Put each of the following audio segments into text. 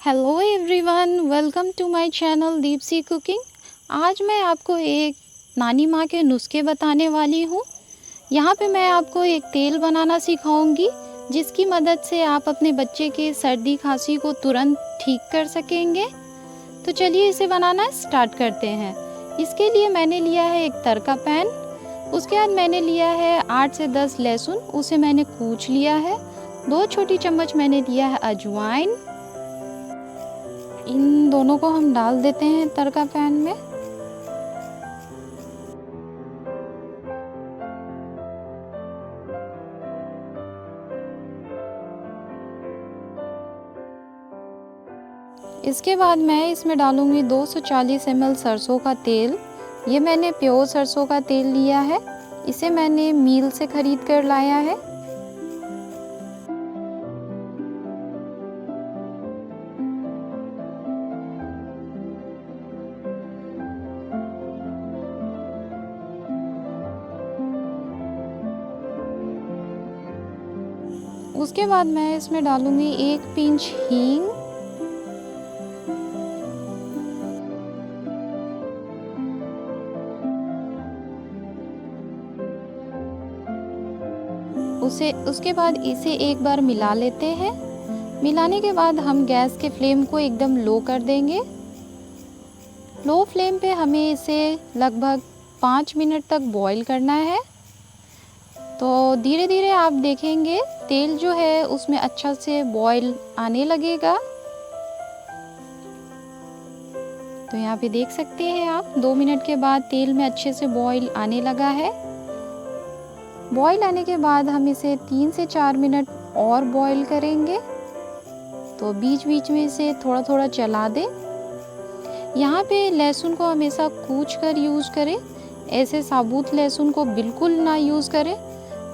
Hello everyone, welcome to my channel Deepsy cooking. आज मैं आपको एक नानी माँ के नुस्खे बताने वाली हूँ। यहाँ पे मैं आपको एक तेल बनाना सिखाऊंगी जिसकी मदद से आप अपने बच्चे के सर्दी खांसी को तुरंत ठीक कर सकेंगे। तो चलिए इसे बनाना स्टार्ट करते हैं। इसके लिए मैंने लिया है एक तड़का पैन। उसके बाद मैंने लिया है 8 से 10 लहसुन, उसे मैंने कूच लिया है। 2 छोटी चम्मच मैंने लिया है अजवाइन। इन दोनों को हम डाल देते हैं तड़का पैन में। इसके बाद मैं इसमें डालूंगी 240 ml सरसों का तेल। ये मैंने प्योर सरसों का तेल लिया है, इसे मैंने मील से खरीद कर लाया है। उसके बाद मैं इसमें डालूंगी 1 पिंच हींग, उसके बाद इसे एक बार मिला लेते हैं। मिलाने के बाद हम गैस के फ्लेम को एकदम लो कर देंगे। लो फ्लेम पे हमें इसे लगभग 5 मिनट तक बॉईल करना है। तो धीरे धीरे आप देखेंगे तेल जो है उसमें अच्छा से बॉईल आने लगेगा। तो यहाँ पे देख सकते हैं आप 2 मिनट के बाद तेल में अच्छे से बॉईल आने लगा है। बॉईल आने के बाद हम इसे 3 से 4 मिनट और बॉईल करेंगे। तो बीच बीच में इसे थोड़ा थोड़ा चला दें। यहाँ पे लहसुन को हमेशा कूच कर यूज़ करें, ऐसे साबुत लहसुन को बिल्कुल ना यूज़ करें,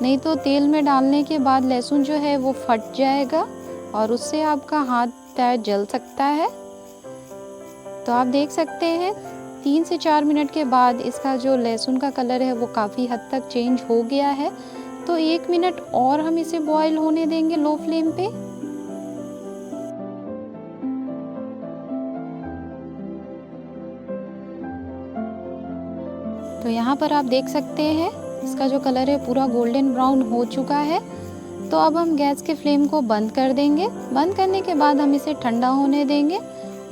नहीं तो तेल में डालने के बाद लहसुन जो है वो फट जाएगा और उससे आपका हाथ पैर जल सकता है। तो आप देख सकते हैं 3 से 4 मिनट के बाद इसका जो लहसुन का कलर है वो काफ़ी हद तक चेंज हो गया है। तो 1 मिनट और हम इसे बॉईल होने देंगे लो फ्लेम पे। तो यहाँ पर आप देख सकते हैं इसका जो कलर है पूरा गोल्डन ब्राउन हो चुका है। तो अब हम गैस के फ्लेम को बंद कर देंगे। बंद करने के बाद हम इसे ठंडा होने देंगे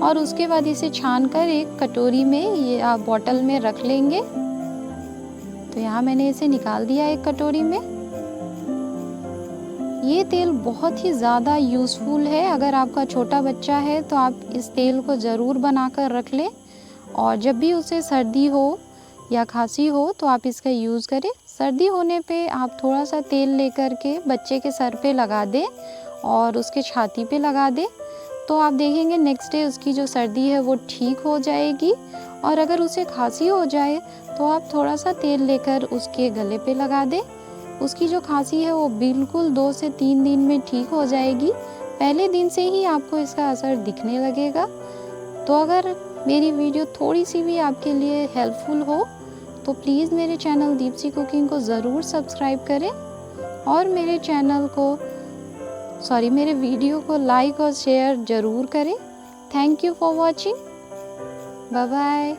और उसके बाद इसे छानकर एक कटोरी में या बॉटल में रख लेंगे। तो यहाँ मैंने इसे निकाल दिया एक कटोरी में। ये तेल बहुत ही ज़्यादा यूज़फुल है। अगर आपका छोटा बच्चा है तो आप इस तेल को ज़रूर बनाकर रख लें और जब भी उसे सर्दी हो या खांसी हो तो आप इसका यूज़ करें। सर्दी होने पे आप थोड़ा सा तेल लेकर के बच्चे के सर पे लगा दें और उसके छाती पे लगा दें। तो आप देखेंगे नेक्स्ट डे उसकी जो सर्दी है वो ठीक हो जाएगी। और अगर उसे खांसी हो जाए तो आप थोड़ा सा तेल लेकर उसके गले पे लगा दें। उसकी जो खांसी है वो बिल्कुल 2 से 3 दिन में ठीक हो जाएगी। पहले दिन से ही आपको इसका असर दिखने लगेगा। तो अगर मेरी वीडियो थोड़ी सी भी आपके लिए हेल्पफुल हो तो प्लीज़ मेरे चैनल दीप्सी कुकिंग को ज़रूर सब्सक्राइब करें और मेरे वीडियो को लाइक और शेयर ज़रूर करें। Thank you for watching. Bye bye.